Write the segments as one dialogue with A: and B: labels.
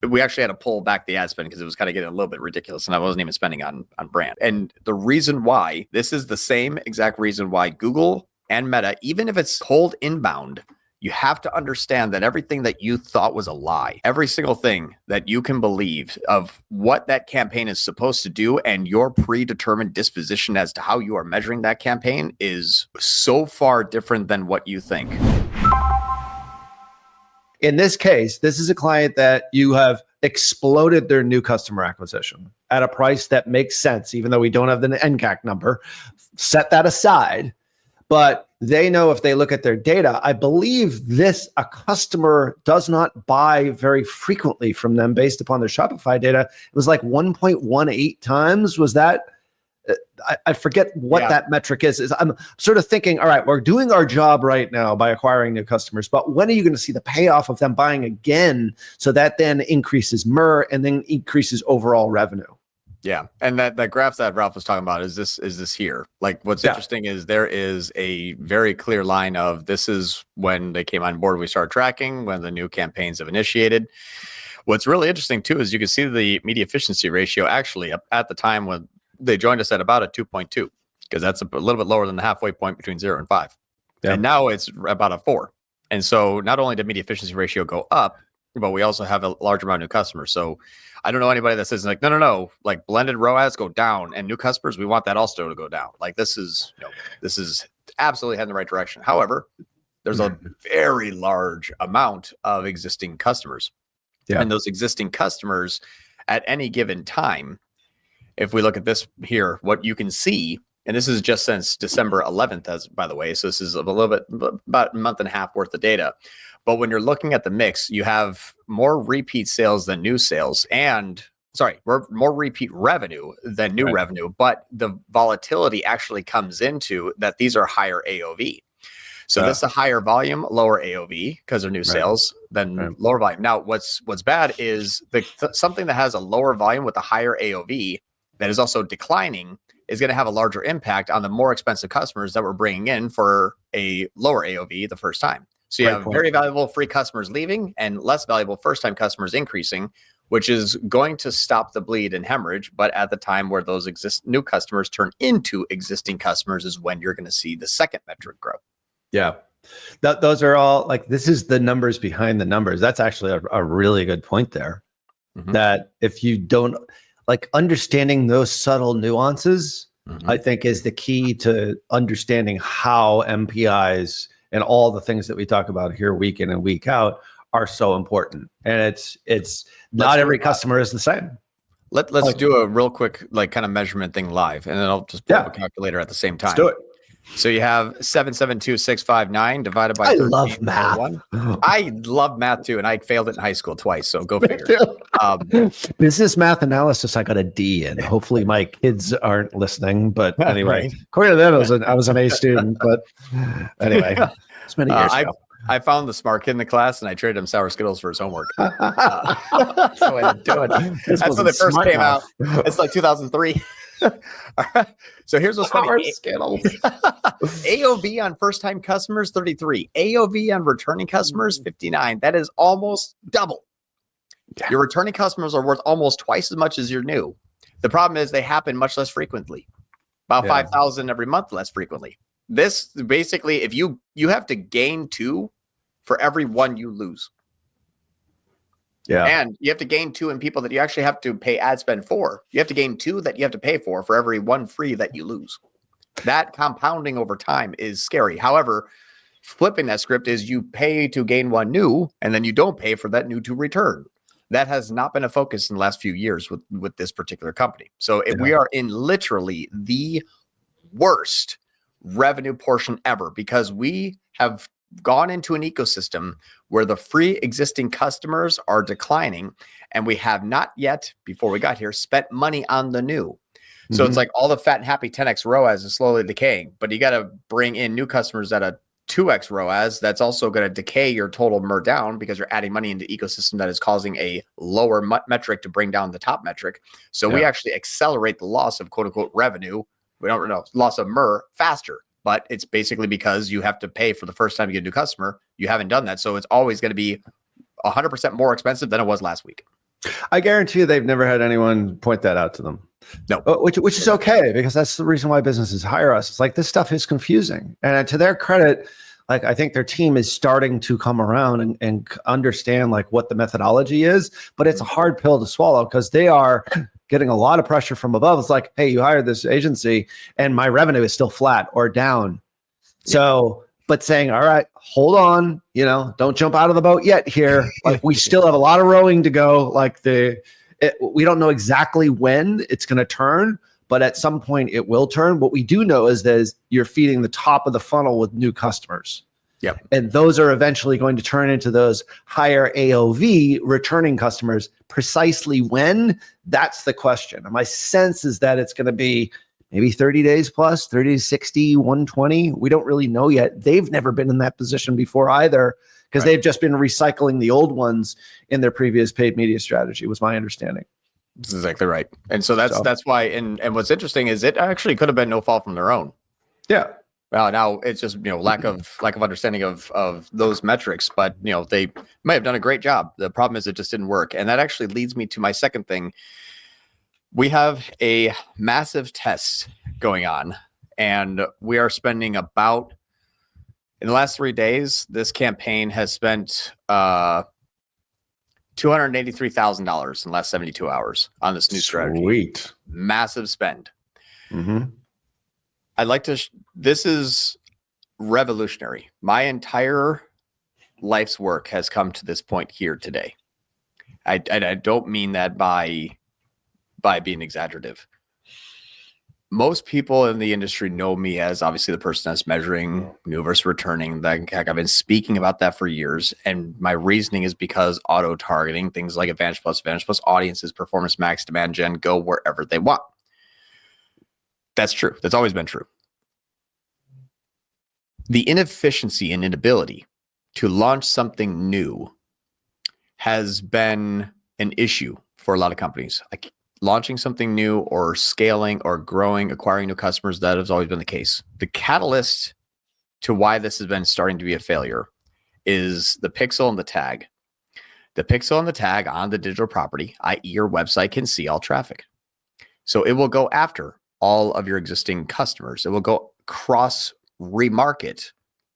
A: we actually had to pull back the ad spend because it was kind of getting a little bit ridiculous and I wasn't even spending on brand. And the reason why, this is the same exact reason why Google and Meta, even if it's cold inbound, you have to understand that everything that you thought was a lie, every single thing that you can believe of what that campaign is supposed to do and your predetermined disposition as to how you are measuring that campaign is so far different than what you think.
B: In this case, this is a client that you have exploded their new customer acquisition at a price that makes sense, even though we don't have the NCAC number. Set that aside. But they know if they look at their data, I believe a customer does not buy very frequently from them based upon their Shopify data. It was like 1.18 times. Was that? I forget what that metric is. I'm sort of thinking, all right, we're doing our job right now by acquiring new customers, but when are you going to see the payoff of them buying again? So that then increases MER and then increases overall revenue.
A: Yeah. And that graph that Ralph was talking about is this here. Like what's interesting is there is a very clear line of this is when they came on board, we started tracking, when the new campaigns have initiated. What's really interesting too is you can see the media efficiency ratio actually at the time when they joined us at about a 2.2 because that's a little bit lower than the halfway point between 0 and 5. Yeah. And now it's about a 4. And so not only did media efficiency ratio go up, but we also have a large amount of new customers. So I don't know anybody that says like, no, like blended ROAS go down and new customers, we want that also to go down. Like this is absolutely heading in the right direction. However, there's a very large amount of existing customers. Yeah. And those existing customers at any given time, if we look at this here, what you can see, and this is just since December 11th, as by the way, so this is a little bit, about a month and a half worth of data. But when you're looking at the mix, you have more repeat sales than new sales more repeat revenue than new revenue. But the volatility actually comes into that these are higher AOV. So this is a higher volume, lower AOV because they're new sales than lower volume. Now, what's bad is something that has a lower volume with a higher AOV that is also declining is going to have a larger impact on the more expensive customers that we're bringing in for a lower AOV the first time. So you have very valuable free customers leaving and less valuable first-time customers increasing, which is going to stop the bleed and hemorrhage. But at the time where those new customers turn into existing customers is when you're going to see the second metric grow.
B: Yeah. Those are all like, this is the numbers behind the numbers. That's actually a really good point there. That if you don't like understanding those subtle nuances, I think is the key to understanding how MPIs and all the things that we talk about here week in and week out are so important. And it's not every customer is the same.
A: Let's do a real quick like kind of measurement thing live, and then I'll just pull up a calculator at the same time.
B: Let's do it.
A: So you have 772,659 divided by 13.
B: I love math.
A: I love math too, and I failed it in high school twice. So go figure.
B: Business math analysis, I got a D in. Hopefully my kids aren't listening, but anyway, according to them, I was an A student. But anyway, it's many years ago.
A: I found the smart kid in the class, and I traded him sour Skittles for his homework. That's the way to do it. That's when they first came out. It's like 2003. All right. So here's what's funny.
B: Skittles.
A: AOV on first-time customers, 33. AOV on returning customers, 59. That is almost double. Yeah. Your returning customers are worth almost twice as much as your new. The problem is they happen much less frequently. About 5,000 every month less frequently. This basically, if you have to gain 2 for every 1 you lose. Yeah. And you have to gain 2 in people that you actually have to pay ad spend for. You have to gain 2 that you have to pay for every 1 free that you lose. That compounding over time is scary. However, flipping that script is you pay to gain 1 new, and then you don't pay for that new to return. That has not been a focus in the last few years with this particular company. So we are in literally the worst revenue portion ever because we have gone into an ecosystem where the free existing customers are declining, and we have not yet, before we got here, spent money on the new. So it's like all the fat and happy 10x ROAS is slowly decaying, but you got to bring in new customers at a 2x ROAS. That's also going to decay your total MER down because you're adding money into the ecosystem that is causing a lower metric to bring down the top metric. So we actually accelerate the loss of quote unquote revenue. We don't know loss of MER faster. But it's basically because you have to pay for the first time you get a new customer. You haven't done that. So it's always going to be 100% more expensive than it was last week.
B: I guarantee you they've never had anyone point that out to them.
A: No.
B: Which is okay, because that's the reason why businesses hire us. It's like, this stuff is confusing. And to their credit, like, I think their team is starting to come around and understand like what the methodology is, but it's a hard pill to swallow because they are getting a lot of pressure from above. It's like, hey, you hired this agency and my revenue is still flat or down. So, but saying, all right, hold on, don't jump out of the boat yet here. Like, we still have a lot of rowing to go. Like we don't know exactly when it's going to turn, but at some point it will turn. What we do know is that you're feeding the top of the funnel with new customers.
A: Yep.
B: And those are eventually going to turn into those higher AOV returning customers. Precisely when, that's the question. And my sense is that it's going to be maybe 30 days plus, 30 to 60, 120. We don't really know yet. They've never been in that position before either, because they've just been recycling the old ones in their previous paid media strategy, was my understanding.
A: That's exactly right. And so that's why, and what's interesting is it actually could have been no fault from their own.
B: Yeah.
A: Well, now it's just, lack of understanding of those metrics, but they might have done a great job. The problem is it just didn't work. And that actually leads me to my second thing. We have a massive test going on, and we are spending about, in the last 3 days, this campaign has spent $283,000 in the last 72 hours on this new strategy.
B: Sweet.
A: Massive spend.
B: Mm-hmm.
A: I'd like to, this is revolutionary. My entire life's work has come to this point here today. I don't mean that by being exaggerative. Most people in the industry know me as obviously the person that's measuring new versus returning. I've been speaking about that for years. And my reasoning is because auto targeting, things like Advantage Plus audiences, Performance Max, Demand Gen, go wherever they want. That's true. That's always been true. The inefficiency and inability to launch something new has been an issue for a lot of companies. Like launching something new or scaling or growing, acquiring new customers, that has always been the case. The catalyst to why this has been starting to be a failure is the pixel and the tag. The pixel and the tag on the digital property, i.e. your website, can see all traffic. So it will go after all of your existing customers. It will go cross remarket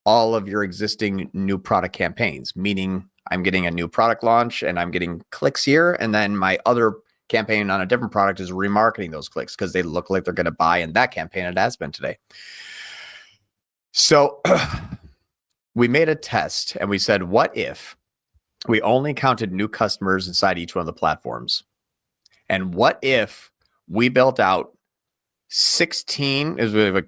A: all of your existing new product campaigns, meaning I'm getting a new product launch and I'm getting clicks here. And then my other campaign on a different product is remarketing those clicks because they look like they're going to buy in that campaign at ad spend today. So we made a test and we said, what if we only counted new customers inside each one of the platforms? And what if we built out 16, we have a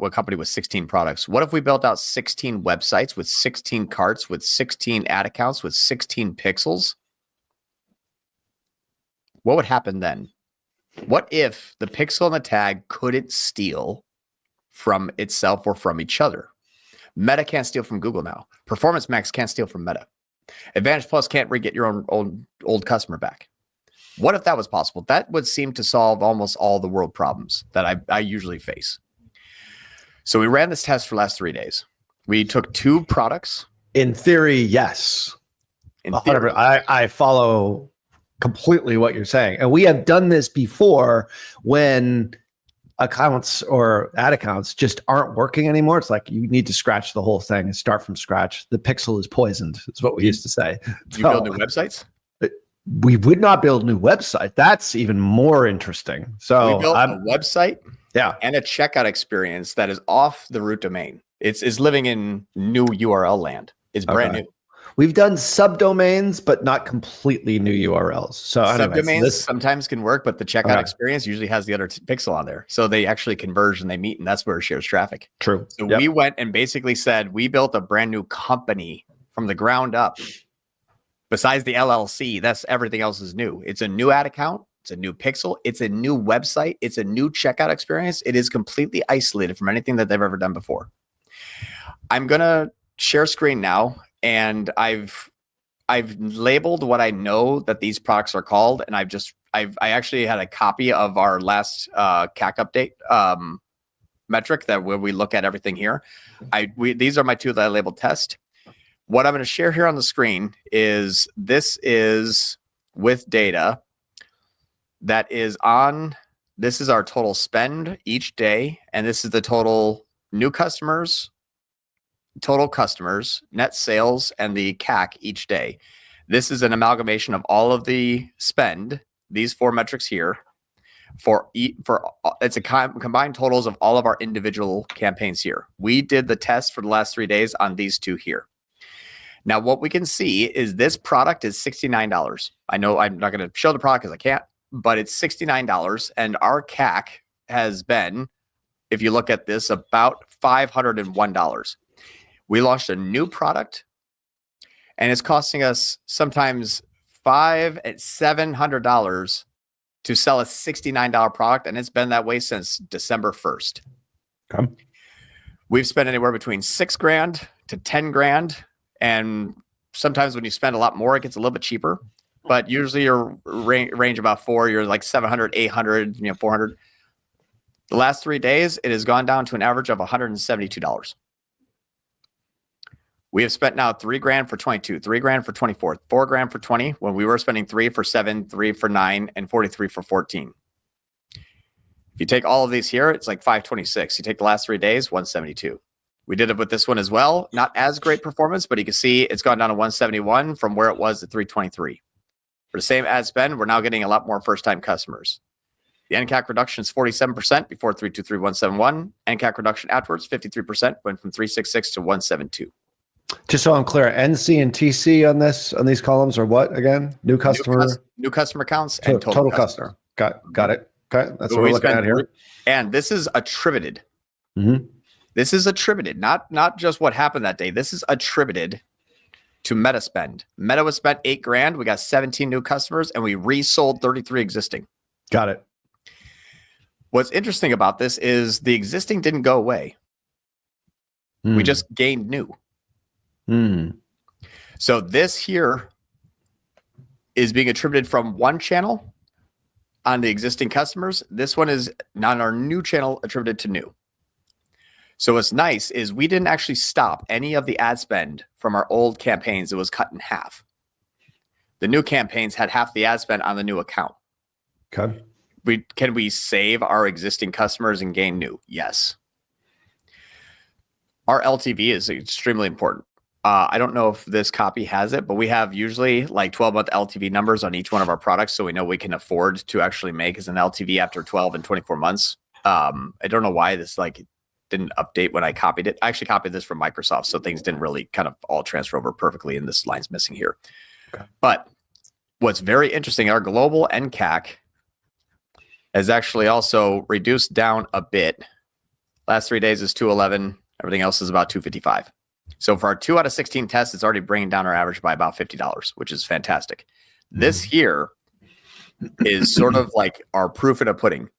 A: company with 16 products. What if we built out 16 websites with 16 carts, with 16 ad accounts, with 16 pixels? What would happen then? What if the pixel and the tag couldn't steal from itself or from each other? Meta can't steal from Google now. Performance Max can't steal from Meta. Advantage Plus can't re-get your own old customer back. What if that was possible? That would seem to solve almost all the world problems that I usually face. So we ran this test for the last 3 days. We took 2 products.
B: In theory, yes. In theory. I follow completely what you're saying. And we have done this before when accounts or ad accounts just aren't working anymore. It's like you need to scratch the whole thing and start from scratch. The pixel is poisoned, is what we used to say.
A: Do you build new websites?
B: We would not build a new website. That's even more interesting. So
A: we built a website
B: and
A: a checkout experience that is off the root domain. It's living in new URL land. It's brand new.
B: We've done subdomains, but not completely new URLs. So
A: subdomains sometimes can work, but the checkout experience usually has the other pixel on there. So they actually converge and they meet, and that's where it shares traffic.
B: True.
A: So we went and basically said, we built a brand new company from the ground up. Besides the LLC, that's everything else is new. It's a new ad account. It's a new pixel. It's a new website. It's a new checkout experience. It is completely isolated from anything that they've ever done before. I'm going to share screen now. And I've labeled what I know that these products are called. And I actually had a copy of our last CAC update metric that where we look at everything here. These are my 2 that I labeled test. What I'm going to share here on the screen is this is with data that is on, this is our total spend each day, and this is the total new customers, total customers, net sales, and the CAC each day. This is an amalgamation of all of the spend, these 4 metrics here, it's a combined totals of all of our individual campaigns here. We did the test for the last 3 days on these 2 here. Now, what we can see is this product is $69. I know I'm not going to show the product because I can't, but it's $69, and our CAC has been, if you look at this, about $501. We launched a new product, and it's costing us sometimes $500 and $700 to sell a $69 product, and it's been that way since December 1st.
B: Okay.
A: We've spent anywhere between $6,000 to $10,000, and sometimes when you spend a lot more, it gets a little bit cheaper. But usually your range about 4, you're like 700, 800, 400. The last 3 days, it has gone down to an average of $172. We have spent now $3,000 for 22, $3,000 for 24, $4,000 for 20, when we were spending 3 for 7, 3 for 9, and 43 for 14. If you take all of these here, it's like 526. You take the last 3 days, 172. We did it with this one as well. Not as great performance, but you can see it's gone down to 171 from where it was at 323. For the same ad spend, we're now getting a lot more first-time customers. The NCAC reduction is 47% before 323,171. NCAC reduction afterwards, 53%, went from 366 to 172.
B: Just so I'm clear, NC and TC on these columns are what again? New customer,
A: new customer counts, and total customer.
B: Got it. Okay, that's what we're looking at here.
A: And this is attributed.
B: Mm-hmm.
A: This is attributed, not just what happened that day. This is attributed to Meta spend. Meta was spent $8,000. We got 17 new customers, and we resold 33 existing.
B: Got it.
A: What's interesting about this is the existing didn't go away. We just gained new. So this here is being attributed from one channel on the existing customers. This one is on our new channel attributed to new. So what's nice is we didn't actually stop any of the ad spend from our old campaigns. It was cut in half. The new campaigns had half the ad spend on the new account.
B: Okay.
A: Can we save our existing customers and gain new? Yes. Our LTV is extremely important. I don't know if this copy has it, but we have usually like 12-month LTV numbers on each one of our products, so we know we can afford to actually make as an LTV after 12 and 24 months. I don't know why this didn't update when I copied it. I actually copied this from Microsoft, so things didn't really kind of all transfer over perfectly, and this line's missing here. Okay. But what's very interesting, our global NCAC has actually also reduced down a bit. Last 3 days is 211. Everything else is about 255. So for our 2 out of 16 tests, it's already bringing down our average by about $50, which is fantastic. This here is sort of like our proof in a pudding.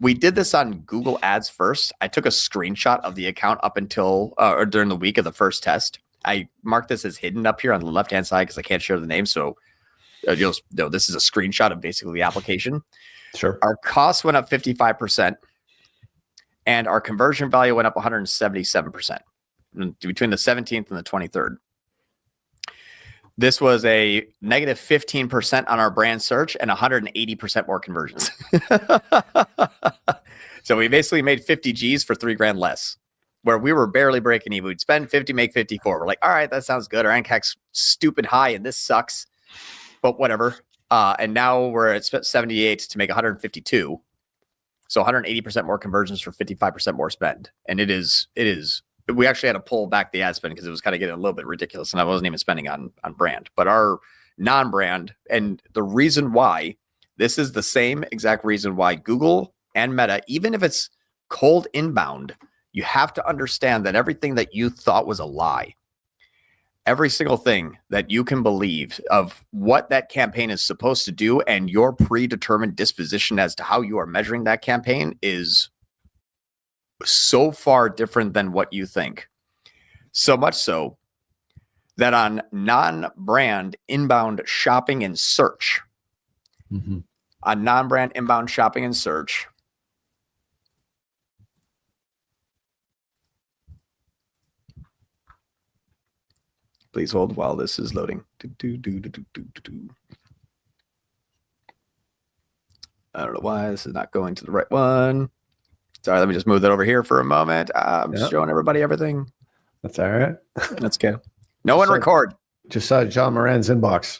A: We did this on Google Ads first. I took a screenshot of the account up until or during the week of the first test. I marked this as hidden up here on the left-hand side because I can't share the name. So you'll know this is a screenshot of basically the application.
B: Sure.
A: Our costs went up 55%, and our conversion value went up 177%. Between the 17th and the 23rd. This was a negative 15% on our brand search and 180% more conversions. So we basically made 50 G's for $3,000 less, where we were barely breaking even. We'd spend 50, make 54. We're like, all right, that sounds good. Our NCAC's stupid high and this sucks, but whatever. And now we're at 78 to make 152. So 180% more conversions for 55% more spend. And it is, we actually had to pull back the ad spend because it was kind of getting a little bit ridiculous, and I wasn't even spending on brand. But our non-brand, and the reason why, this is the same exact reason why Google and Meta, even if it's cold inbound, you have to understand that everything that you thought was a lie, every single thing that you can believe of what that campaign is supposed to do and your predetermined disposition as to how you are measuring that campaign is so far different than what you think. So much so that on non-brand inbound shopping and search, on non-brand inbound shopping and search, please hold while this is loading. I don't know why this is not going to the right one. Sorry, let me just move that over here for a moment. I'm showing everybody everything.
B: That's all right.
A: That's good. No one record.
B: Just saw John Moran's inbox.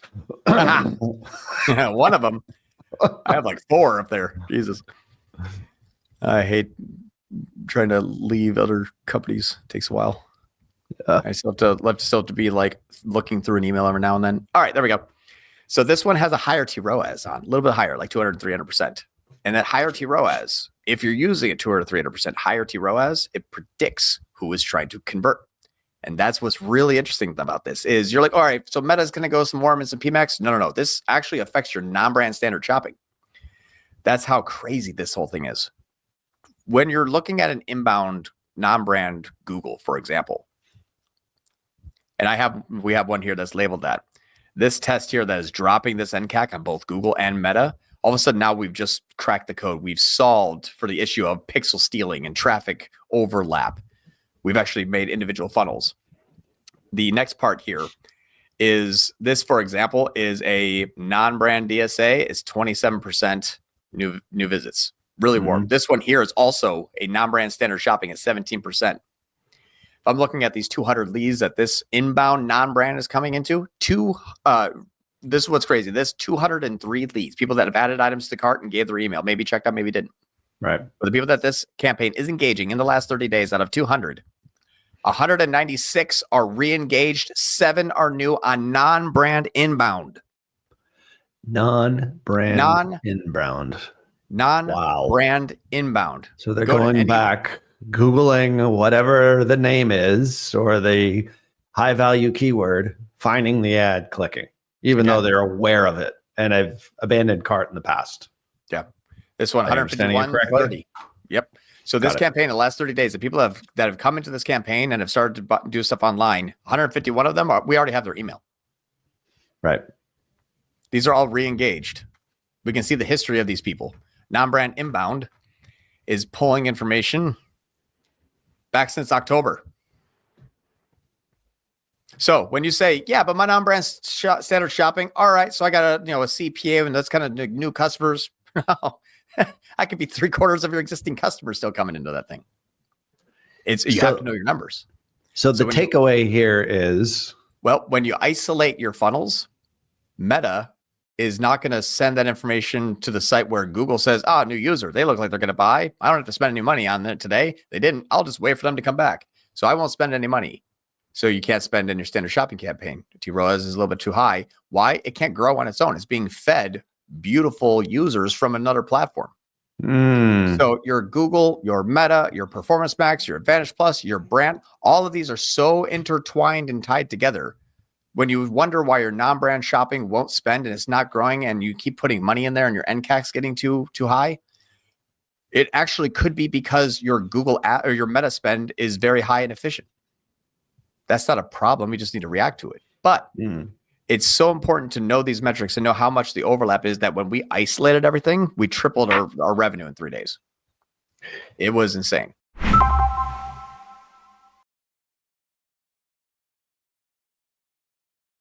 A: Yeah, one of them. I have like 4 up there. Jesus. I hate trying to leave other companies. It takes a while. I still have to be like looking through an email every now and then. All right, there we go. So this one has a higher T-ROAS on, a little bit higher, like 200 to 300%. And that higher T-ROAS, if you're using a 200 to 300% higher T-ROAS, it predicts who is trying to convert. And that's what's really interesting about this is you're like, all right, so Meta's going to go some warm and some PMAX. No. This actually affects your non-brand standard shopping. That's how crazy this whole thing is. When you're looking at an inbound non-brand Google, for example, and we have one here that's labeled that. This test here that is dropping this NCAC on both Google and Meta, all of a sudden now we've just cracked the code. We've solved for the issue of pixel stealing and traffic overlap. We've actually made individual funnels. The next part here is this, for example, is a non-brand DSA is 27% new visits. Really warm. This one here is also a non-brand standard shopping at 17%. If I'm looking at these 200 leads that this inbound non-brand is coming into, this is what's crazy. This 203 leads, people that have added items to the cart and gave their email, maybe checked out, maybe didn't.
B: Right.
A: But the people that this campaign is engaging in the last 30 days out of 200, 196 are re-engaged, 7 are new on non-brand inbound.
B: Non-brand inbound.
A: Non-brand inbound.
B: So they're going back, Googling whatever the name is or the high value keyword, finding the ad, clicking, even though they're aware of it and I've abandoned cart in the past.
A: Yeah. This one, 151, 30. Yep. So this campaign, in the last 30 days, the people that have come into this campaign and have started to do stuff online, 151 of them, we already have their email.
B: Right.
A: These are all re-engaged. We can see the history of these people. Non-brand inbound is pulling information back since October. So when you say, yeah, but my non-brand standard shopping, all right, so I got a CPA and that's kind of new customers. I could be 3/4 of your existing customers still coming into that thing. You have to know your numbers.
B: So the takeaway here is,
A: well, when you isolate your funnels, Meta is not going to send that information to the site where Google says, new user, they look like they're going to buy. I don't have to spend any money on it today. They didn't. I'll just wait for them to come back. So I won't spend any money. So you can't spend in your standard shopping campaign. T-ROAS is a little bit too high. Why? It can't grow on its own. It's being fed beautiful users from another platform. So your Google, your Meta, your Performance Max, your Advantage Plus, your brand, all of these are so intertwined and tied together. When you wonder why your non-brand shopping won't spend and it's not growing and you keep putting money in there and your NCAC's getting too high, it actually could be because your Google ad or your Meta spend is very high and efficient. That's not a problem. You just need to react to it. But it's so important to know these metrics and know how much the overlap is that when we isolated everything, we tripled our revenue in 3 days. It was insane.